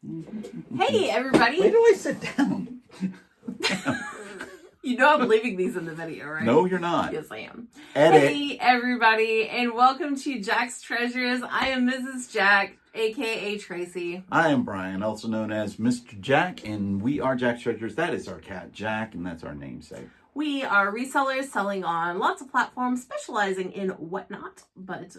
Hey, everybody. Where do I sit down? You know I'm leaving these in the video, right? No, you're not. Yes, I am. Edit. Hey, everybody, and welcome to Jack's Treasures. I am Mrs. Jack, a.k.a. Tracy. I am Brian, also known as Mr. Jack, and we are Jack's Treasures. That is our cat, Jack, and that's our namesake. We are resellers selling on lots of platforms, specializing in whatnot, but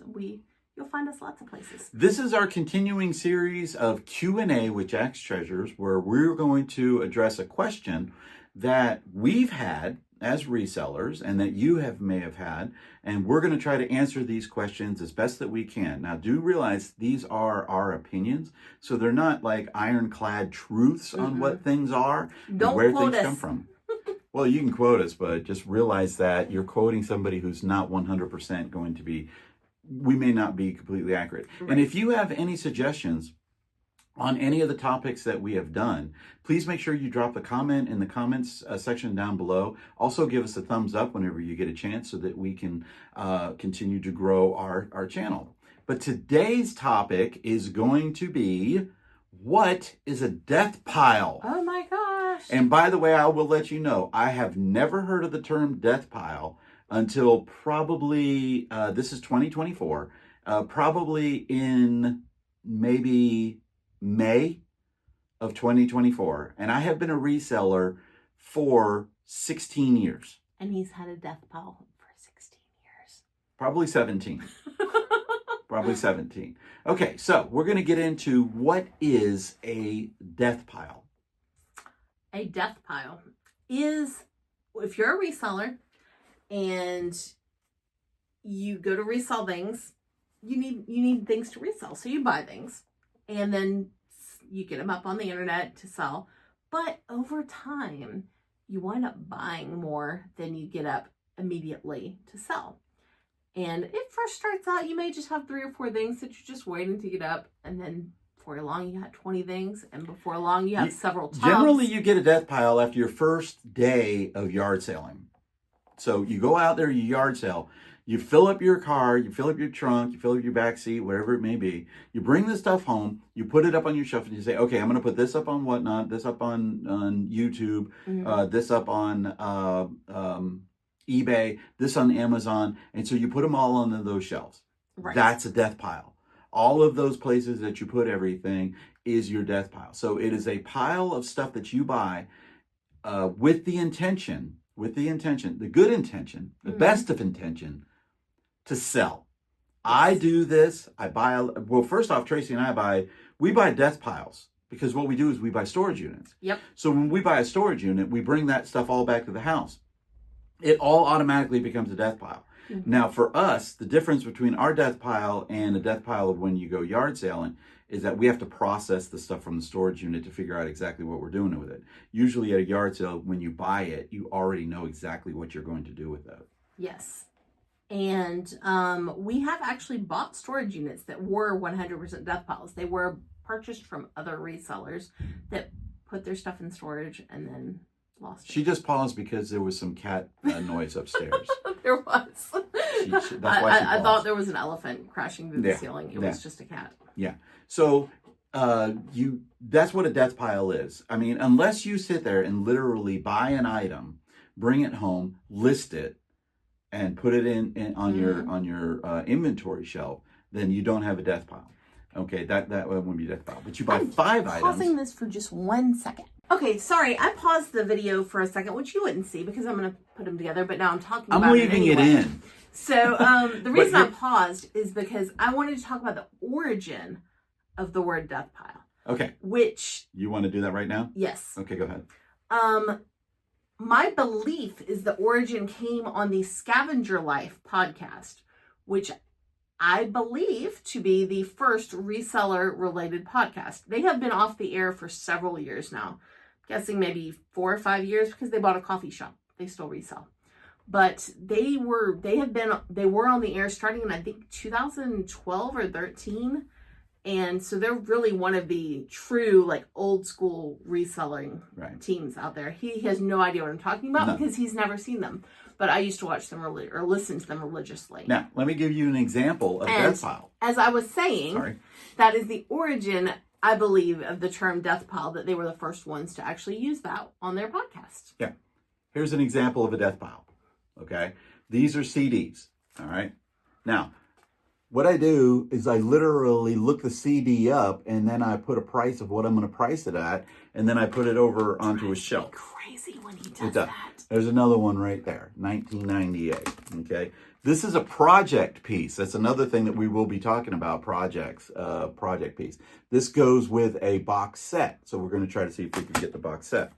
you'll find us lots of places. This is our continuing series of Q&A with Jack's Treasures, where we're going to address a question that we've had as resellers and that you may have had, and we're going to try to answer these questions as best that we can. Now, do realize these are our opinions, so they're not like ironclad truths on what things are and where things come from. Well, you can quote us, but just realize that you're quoting somebody who's not 100% going to be, we may not be completely accurate. Right. And if you have any suggestions on any of the topics that we have done, please make sure you drop a comment in the comments section down below. Also, give us a thumbs up whenever you get a chance so that we can continue to grow our channel. But today's topic is going to be, what is a death pile? Oh my gosh. And by the way, I will let you know, I have never heard of the term death pile until probably, this is 2024, probably in maybe May of 2024. And I have been a reseller for 16 years. And he's had a death pile for 16 years. Probably 17. Probably 17. Okay, so we're going to get into what is a death pile. A death pile is, if you're a reseller and you go to resell things, you need things to resell. So you buy things and then you get them up on the internet to sell. But over time, you wind up buying more than you get up immediately to sell. And it first starts out, you may just have 3 or 4 things that you're just waiting to get up. And then before long, you have 20 things. And before long, you have several tubs. Generally, you get a death pile after your first day of yard selling. So you go out there, you yard sale, you fill up your car, you fill up your trunk, you fill up your back seat, whatever it may be. You bring the stuff home, you put it up on your shelf, and you say, okay, I'm going to put this up on Whatnot, this up on YouTube, this up on eBay, this on Amazon. And so you put them all on those shelves. Right. That's a death pile. All of those places that you put everything is your death pile. So it is a pile of stuff that you buy with the intention, the good intention, the best of intention, to sell. Yes. I do this. I buy, well, first off, Tracy and we buy death piles because what we do is we buy storage units. Yep. So when we buy a storage unit, we bring that stuff all back to the house. It all automatically becomes a death pile. Mm-hmm. Now, for us, the difference between our death pile and a death pile of when you go yard selling is that we have to process the stuff from the storage unit to figure out exactly what we're doing with it. Usually at a yard sale, when you buy it, you already know exactly what you're going to do with it. Yes. And we have actually bought storage units that were 100% death piles. They were purchased from other resellers that put their stuff in storage and then lost it. She just paused because there was some cat noise upstairs. There was. That's why she I thought there was an elephant crashing through the ceiling. It was just a cat. Yeah. So that's what a death pile is. I mean, unless you sit there and literally buy an item, bring it home, list it, and put it on your inventory shelf, then you don't have a death pile. Okay, that wouldn't be a death pile. But you buy 5 items. I'm pausing this for just 1 second. Okay, sorry, I paused the video for a second, which you wouldn't see because I'm going to put them together, but now I'm talking about it anyway. I'm leaving it in. So the reason I paused is because I wanted to talk about the origin of the word death pile. Okay. Which... You want to do that right now? Yes. Okay, go ahead. My belief is the origin came on the Scavenger Life podcast, which I believe to be the first reseller-related podcast. They have been off the air for several years now. I'm guessing maybe 4 or 5 years because they bought a coffee shop. They still resell. But they were on the air starting in, I think, 2012 or 13. And so they're really one of the true, like, old school reselling teams out there. He has no idea what I'm talking about because he's never seen them. But I used to watch them or listen to them religiously. Now, let me give you an example of death pile. As I was saying, that is the origin I believe, of the term Deathpile, that they were the first ones to actually use that on their podcast. Yeah. Here's an example of a Deathpile. Okay. These are CDs. All right. Now, what I do is I literally look the CD up and then I put a price of what I'm going to price it at, and then I put it over onto a shelf. Crazy when he does It does. that. There's another one right there, 1998. Okay. This is a project piece. That's another thing that we will be talking about, project piece. This goes with a box set. So we're going to try to see if we can get the box set.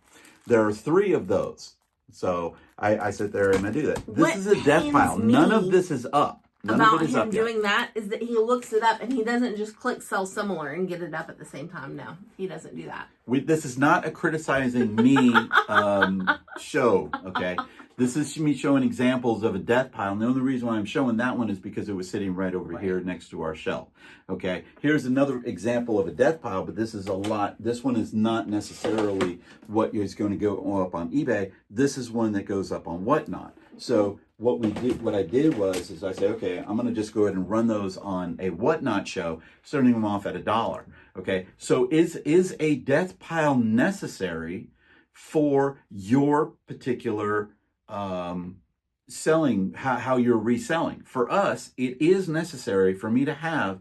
There are 3 of those. So I sit there and I do that. This is a Deathpile. None of this is up. None About of it is him up yet. doing that is that he looks it up and he doesn't just click sell similar and get it up at the same time. No, he doesn't do that. This is not a criticizing me show, okay? This is me showing examples of a Deathpile. And the only reason why I'm showing that one is because it was sitting right over here next to our shelf, okay? Here's another example of a Deathpile, but this is a lot. This one is not necessarily what is going to go up on eBay. This is one that goes up on Whatnot. So what I did was I said, okay, I'm going to just go ahead and run those on a Whatnot show, starting them off at $1. Okay, so is a Deathpile necessary for your particular selling, how you're reselling? For us, it is necessary for me to have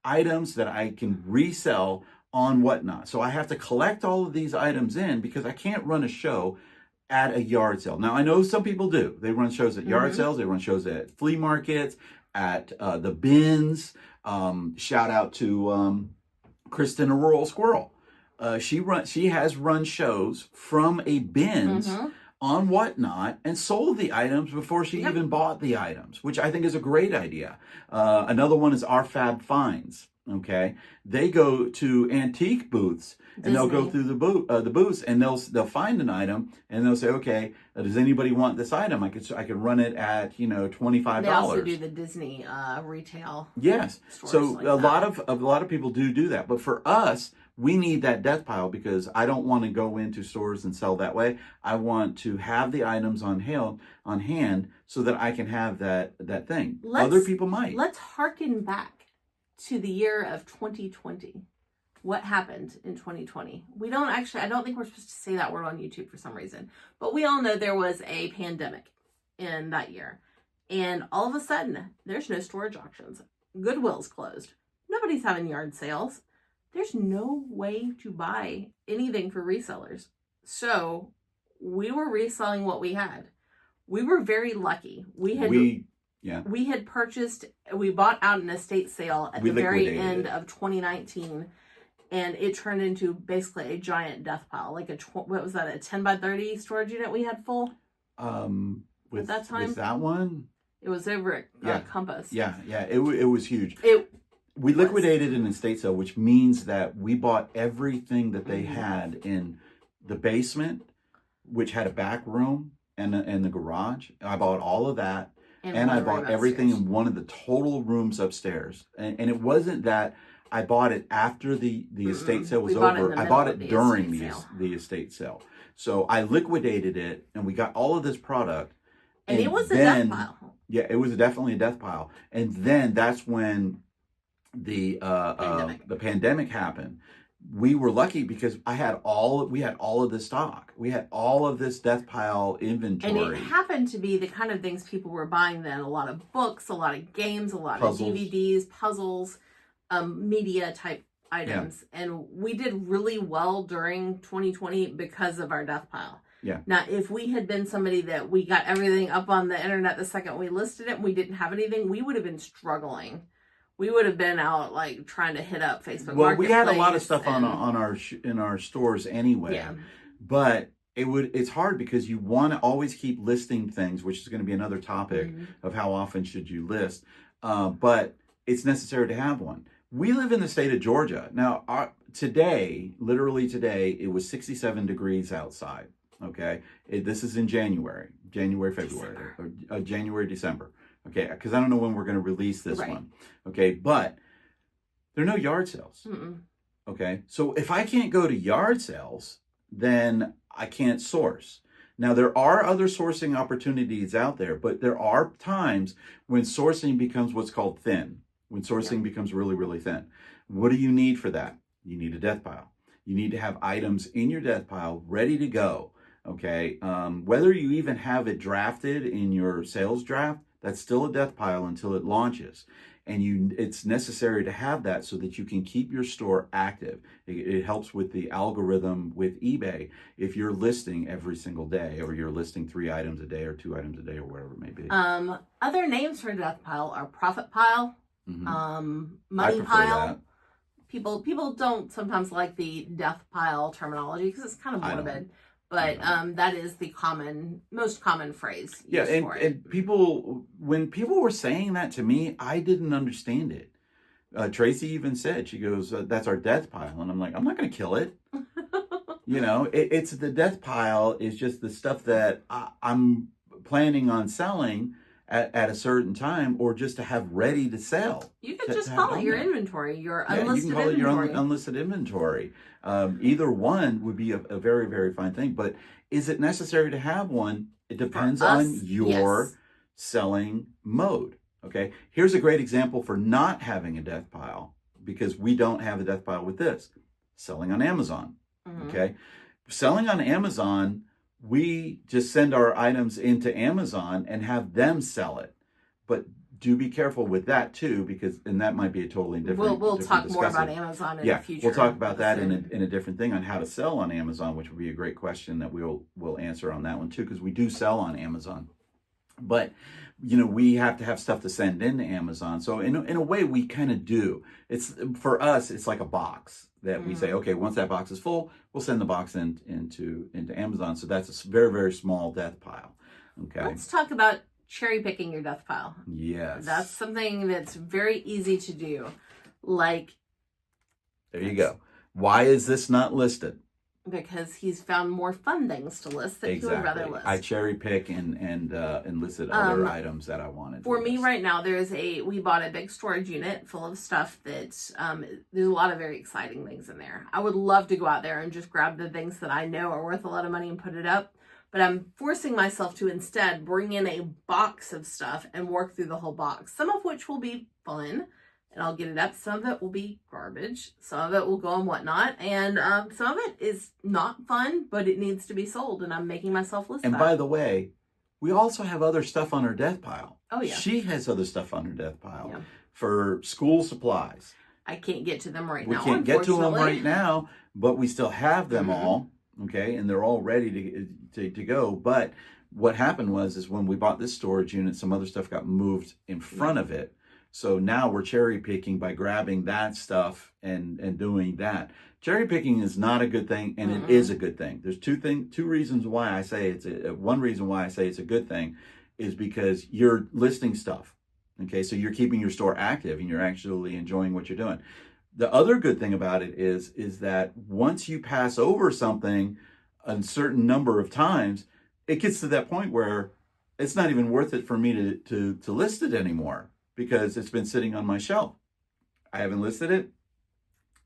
items that I can resell on Whatnot. So I have to collect all of these items in, because I can't run a show at a yard sale. Now, I know some people do. They run shows at yard sales. They run shows at flea markets, at the bins. Shout out to Kristen, a rural squirrel. She has run shows from a bins on Whatnot and sold the items before she even bought the items, which I think is a great idea. Another one is Our Fab Finds. Okay, they go to antique booths and they'll go through the booths and they'll find an item and they'll say, okay, does anybody want this item? I could run it at $25. They also do the Disney retail. Yes, so like a lot of people do that, but for us, we need that Deathpile because I don't want to go into stores and sell that way. I want to have the items on hand so that I can have that thing. Other people might. Let's harken back to the year of 2020. What happened in 2020? I don't think we're supposed to say that word on YouTube for some reason, but we all know there was a pandemic in that year. And all of a sudden, there's no storage auctions. Goodwill's closed. Nobody's having yard sales. There's no way to buy anything for resellers. So we were reselling what we had. We were very lucky. We bought out an estate sale at the very end of 2019, and it turned into basically a giant Deathpile, like what was that, a 10 by 30 storage unit we had full? At that time? With that one? It was over at Compass. Yeah, it was huge. We liquidated an estate sale, which means that we bought everything that they had in the basement, which had a back room and the garage. I bought all of that. And I bought everything in one of the total rooms upstairs. And it wasn't that I bought it after the estate sale was over. I bought it during the estate sale. So I liquidated it and we got all of this product. And it was a Deathpile. Yeah, it was definitely a Deathpile. And then that's when the pandemic happened. We were lucky because we had all of this stock. We had all of this Deathpile inventory. And it happened to be the kind of things people were buying then. A lot of books, a lot of games, a lot of DVDs, puzzles, media type items. Yeah. And we did really well during 2020 because of our Deathpile. Yeah. Now, if we had been somebody that we got everything up on the internet the second we listed it and we didn't have anything, we would have been struggling. We would have been out like trying to hit up Facebook. Well, we had a lot of stuff in our stores anyway. Yeah. But it's hard because you want to always keep listing things, which is going to be another topic of how often should you list. But it's necessary to have one. We live in the state of Georgia. Now, literally today, it was 67 degrees outside. Okay. This is in January, February, or January, December. Okay, because I don't know when we're going to release this one. Okay, but there are no yard sales. Okay, so if I can't go to yard sales, then I can't source. Now, there are other sourcing opportunities out there, but there are times when sourcing becomes what's called thin, when sourcing becomes really, really thin. What do you need for that? you need a death pile. You need to have items in your death pile ready to go. Okay. Whether you even have it drafted in your sales draft, that's still a death pile until it launches. And it's necessary to have that so that you can keep your store active. It helps with the algorithm with eBay if you're listing every single day, or you're listing 3 items a day or 2 items a day, or whatever it may be. Other names for death pile are profit pile, money pile. That. People don't sometimes like the death pile terminology because it's kind of morbid. But that is the most common phrase used for it. And people, when people were saying that to me, I didn't understand it. Tracy even said, she goes, "That's our death pile," and I'm like, I'm not going to kill it. It's the death pile is just the stuff that I'm planning on selling at a certain time, or just to have ready to sell. You could just call it your inventory, your unlisted you can call inventory. it your unlisted inventory. Either one would be a very, very fine thing. But is it necessary to have one? It depends on your selling mode. Okay. Here's a great example for not having a death pile, because we don't have a death pile with this. Selling on Amazon. Okay. Selling on Amazon, we just send our items into Amazon and have them sell it. But do be careful with that too, because that might be a totally different. We'll talk more about Amazon in the future. We'll talk about that in a different thing on how to sell on Amazon, which would be a great question that we'll answer on that one too, because we do sell on Amazon. But we have to have stuff to send into Amazon. So in a way, we kind of do. It's for us, it's like a box that we say, okay, once that box is full, we'll send the box into Amazon. So that's a very, very small death pile. Okay. Let's talk about cherry picking your death pile. Yes. That's something that's very easy to do. Like, there you go. Why is this not listed? Because he's found more fun things to list that he would rather list. I cherry pick and listed other items that I wanted. For me right now, we bought a big storage unit full of stuff that there's a lot of very exciting things in there. I would love to go out there and just grab the things that I know are worth a lot of money and put it up. But I'm forcing myself to instead bring in a box of stuff and work through the whole box. Some of which will be fun, and I'll get it up. Some of it will be garbage. Some of it will go and whatnot. And some of it is not fun, but it needs to be sold. And I'm making myself list that. And by the way, we also have other stuff on our death pile. Oh, yeah. She has other stuff on her death pile for school supplies. I can't get to them right now. We can't get to them right now, but we still have them all. Okay. And they're all ready to go. But what happened is when we bought this storage unit, some other stuff got moved in front of it. So now we're cherry picking by grabbing that stuff and doing that. Cherry picking is not a good thing, and it is a good thing. There's two reasons why I say one reason why I say it's a good thing is because you're listing stuff. Okay, so you're keeping your store active and you're actually enjoying what you're doing. The other good thing about it is that once you pass over something a certain number of times, it gets to that point where it's not even worth it for me to list it anymore, because it's been sitting on my shelf. I haven't listed it.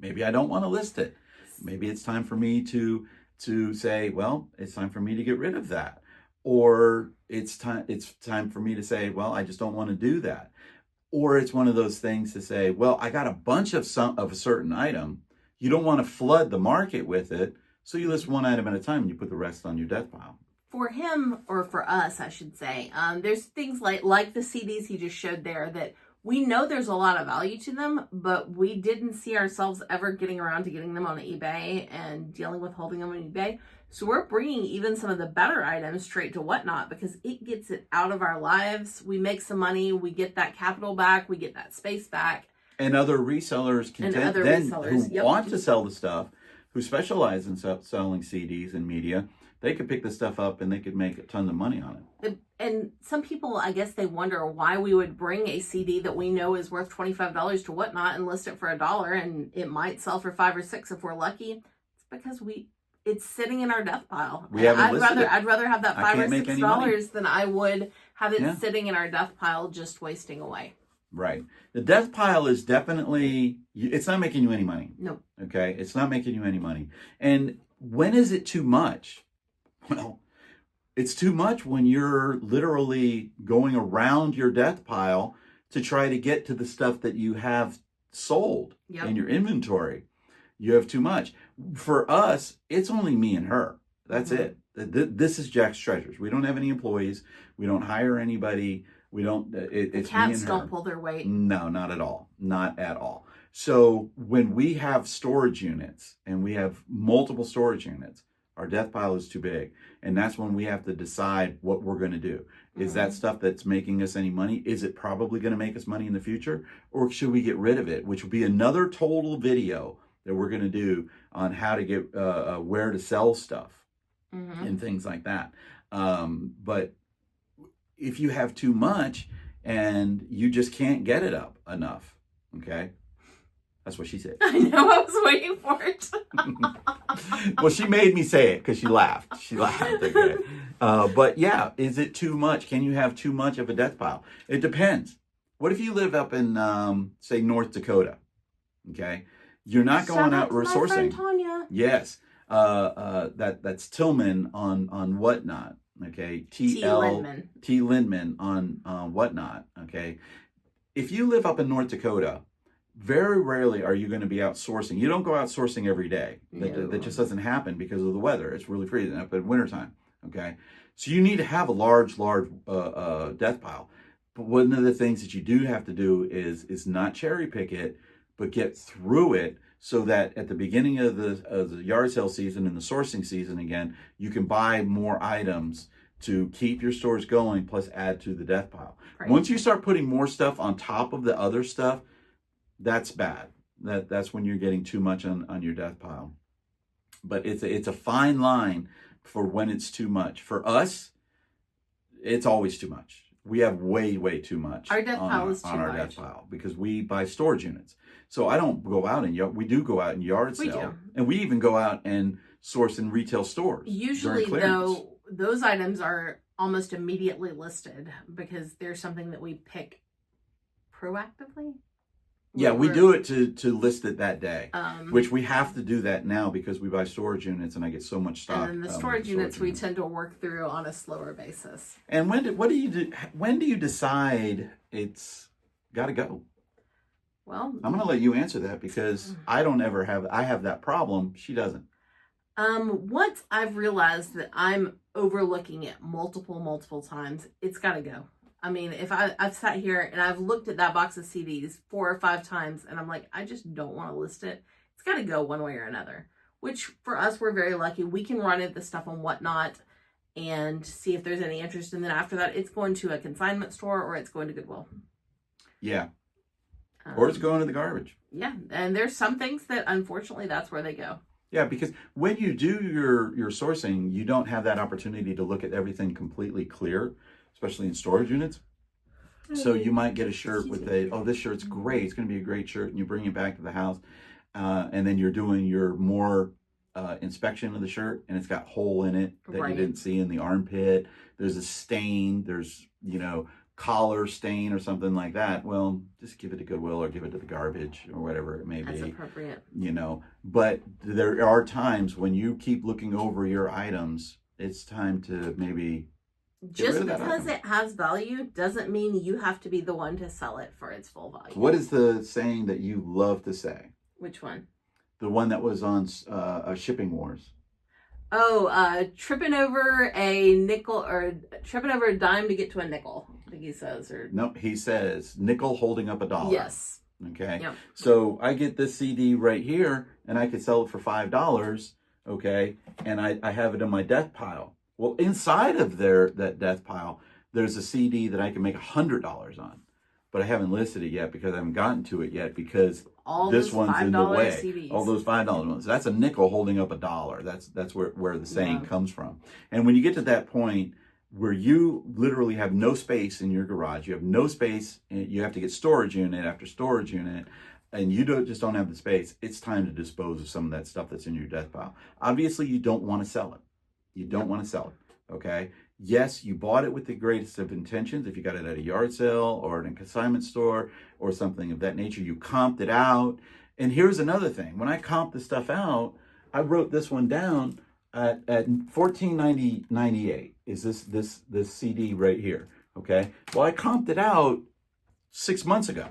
Maybe I don't want to list it. Maybe it's time for me to say, well, it's time for me to get rid of that. Or it's time for me to say, well, I just don't want to do that. Or it's one of those things to say, well, I got a bunch of a certain item. You don't want to flood the market with it. So you list one item at a time and you put the rest on your death pile. For him, or for us, I should say, there's things like the CDs he just showed there that we know there's a lot of value to them, but we didn't see ourselves ever getting around to getting them on eBay and dealing with holding them on eBay. So we're bringing even some of the better items straight to Whatnot because it gets it out of our lives. We make some money. We get that capital back. We get that space back. And other resellers who want to sell the stuff, who specialize in selling CDs and media, they could pick this stuff up and they could make a ton of money on it. And some people, I guess they wonder why we would bring a CD that we know is worth $25 to Whatnot and list it for $1, and it might sell for $5 or $6 if we're lucky. It's because it's sitting in our death pile. I'd rather have that $5 or $6 than I would have it sitting in our death pile just wasting away. Right. The death pile is definitely, it's not making you any money. No. Okay. It's not making you any money. And when is it too much? Well, it's too much when you're literally going around your death pile to try to get to the stuff that you have sold in your inventory. You have too much. For us, it's only me and her. That's it. This is Jack's Treasures. We don't have any employees. We don't hire anybody. We don't. It's me and Cats her. don't pull their weight. No, not at all. Not at all. So when we have storage units and we have multiple storage units, our death pile is too big. And that's when we have to decide what we're going to do. Is that stuff that's making us any money? Is it probably going to make us money in the future? Or should we get rid of it? Which will be another total video that we're going to do on how to get, where to sell stuff and things like that. But if you have too much and you just can't get it up enough, okay? That's what she said. I know, I was waiting for it. Well, she made me say it because she laughed. She laughed. Okay. But yeah, is it too much? Can you have too much of a death pile? It depends. What if you live up in, say, North Dakota? Okay. You're not going out resourcing. My friend Tanya. Yes. That's Tillman on Whatnot. Okay. T Lindman on Whatnot. Okay. If you live up in North Dakota, very rarely are you going to be out sourcing. You don't go out sourcing every day. That just doesn't happen because of the weather. It's really freezing up in wintertime. Okay. So you need to have a large death pile. But one of the things that you do have to do is not cherry pick it, but get through it so that at the beginning of the yard sale season and the sourcing season again, you can buy more items to keep your stores going, plus add to the death pile. Right. Once you start putting more stuff on top of the other stuff, that's bad. That's when you're getting too much on your death pile. But it's a fine line for when it's too much. For us, it's always too much. We have way too much. Our death pile is too much. On our death pile because we buy storage units. So I don't go out we do go out in yard sale. We do. And we even go out and source in retail stores. Usually though, those items are almost immediately listed because there's something that we pick proactively. Yeah, we do it to list it that day, which we have to do that now because we buy storage units and I get so much stock. And then the storage units we tend to work through on a slower basis. And when do you decide it's got to go? Well, I'm going to let you answer that because I have that problem. She doesn't. Once I've realized that I'm overlooking it multiple times, it's got to go. I mean, if I've sat here and I've looked at that box of CDs 4 or 5 times and I'm like, I just don't want to list it. It's got to go one way or another, which for us, we're very lucky. We can run the stuff on Whatnot and see if there's any interest. And then after that, it's going to a consignment store or it's going to Goodwill. Yeah. Or it's going to the garbage. Yeah. And there's some things that unfortunately that's where they go. Yeah, because when you do your sourcing, you don't have that opportunity to look at everything completely clear, especially in storage units. So you might get a shirt with this shirt's great. It's going to be a great shirt. And you bring it back to the house. And then you're doing your more inspection of the shirt. And it's got a hole in it that you didn't see in the armpit. There's a stain. There's, collar stain or something like that. Well, just give it to Goodwill or give it to the garbage or whatever it may be. That's appropriate. But there are times when you keep looking over your items, it's time to maybe... Just because it has value doesn't mean you have to be the one to sell it for its full value. What is the saying that you love to say? Which one? The one that was on Shipping Wars. Oh, tripping over a nickel or tripping over a dime to get to a nickel, I think he says. Nope, he says nickel holding up a dollar. Yes. Okay. Yep. So I get this CD right here and I could sell it for $5, okay? And I have it in my death pile. Well, inside of that death pile, there's a CD that I can make $100 on, but I haven't listed it yet because I haven't gotten to it yet because this one's in the way. CDs. All those $5 ones. That's a nickel holding up a dollar. That's where the saying comes from. And when you get to that point where you literally have no space in your garage, you have no space, and you have to get storage unit after storage unit, and you just don't have the space, it's time to dispose of some of that stuff that's in your death pile. Obviously, you don't want to sell it. You don't want to sell it, okay? Yes, you bought it with the greatest of intentions. If you got it at a yard sale or in a consignment store or something of that nature, you comped it out. And here's another thing. When I comped the stuff out, I wrote this one down at $14.98. Is this CD right here, okay? Well, I comped it out 6 months ago.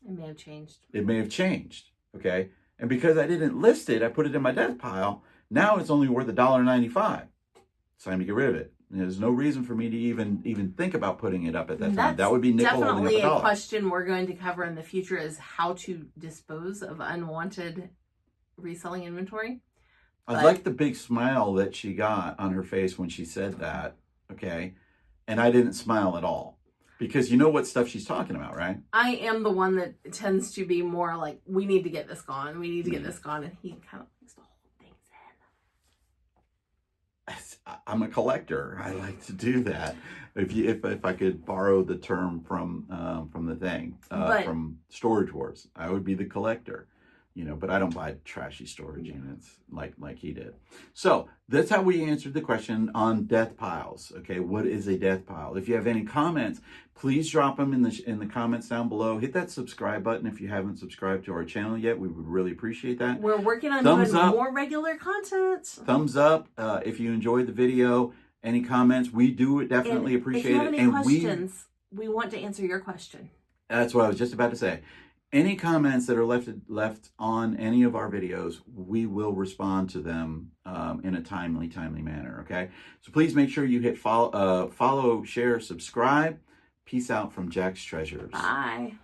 It may have changed. It may have changed, okay? And because I didn't list it, I put it in my death pile. Now it's only worth $1.95. It's time to get rid of it. There's no reason for me to even think about putting it up at that time. That would be nickel holding up definitely $1. A question we're going to cover in the future is how to dispose of unwanted reselling inventory. I like the big smile that she got on her face when she said that, okay? And I didn't smile at all. Because you know what stuff she's talking about, right? I am the one that tends to be more like, we need to get this gone. We need to get this gone. And he kind of likes to hold things in. I'm a collector. I like to do that. If I could borrow the term from the thing, from Storage Wars, I would be the collector. You know, but I don't buy trashy storage units like he did. So that's how we answered the question on death piles. Okay, what is a death pile? If you have any comments, please drop them in the comments down below. Hit that subscribe button if you haven't subscribed to our channel yet. We would really appreciate that. We're working on doing more regular content. Thumbs up if you enjoyed the video. Any comments, we do definitely appreciate it. If you have any questions, we want to answer your question. That's what I was just about to say. Any comments that are left on any of our videos, we will respond to them in a timely manner, okay? So please make sure you hit follow, share, subscribe. Peace out from Jack's Treasures. Bye.